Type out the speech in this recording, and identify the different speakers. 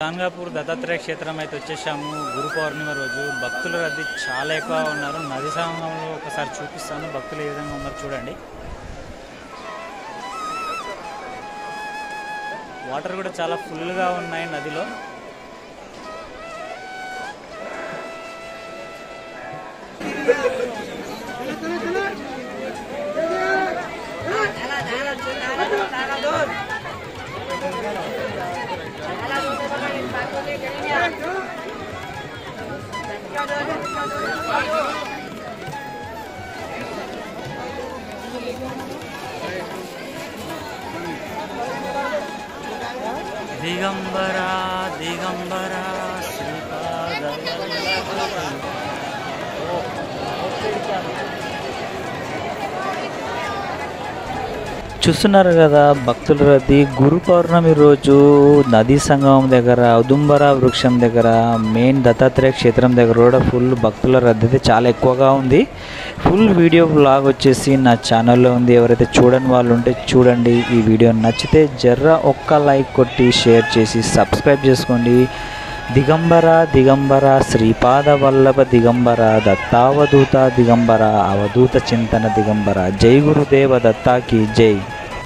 Speaker 1: గాన్గాపూర్ దత్తాత్రేయ క్షేత్రం అయితే వచ్చేసాము. గురు పౌర్ణిమ రోజు భక్తుల రద్దీ చాలా ఎక్కువ ఉన్నారు. నది సంగమంలో ఒకసారి చూపిస్తాను, భక్తులు ఏ విధంగా ఉన్నారు చూడండి. వాటర్ కూడా చాలా ఫుల్గా ఉన్నాయి నదిలో. దిగంబరా దిగంబరా శ్రీపాద చూస్తున్నారు కదా భక్తుల రద్దీ. గురు పౌర్ణమి రోజు నదీ సంగమం దగ్గర, ఉదుంబరా వృక్షం దగ్గర, మెయిన్ దత్తాత్రేయ క్షేత్రం దగ్గర కూడా ఫుల్ భక్తుల రద్దీ అయితే చాలా ఎక్కువగా ఉంది. ఫుల్ వీడియో బ్లాగ్ వచ్చేసి నా ఛానల్లో ఉంది. ఎవరైతే చూడని వాళ్ళు ఉంటే చూడండి. ఈ వీడియో నచ్చితే జర్ర ఒక్క లైక్ కొట్టి షేర్ చేసి సబ్స్క్రైబ్ చేసుకోండి. దిగంబర దిగంబర శ్రీపాద వల్లభ దిగంబర దత్తావధూత దిగంబర అవధూత చింతన దిగంబర. జై గురుదేవ దత్తాకి జై.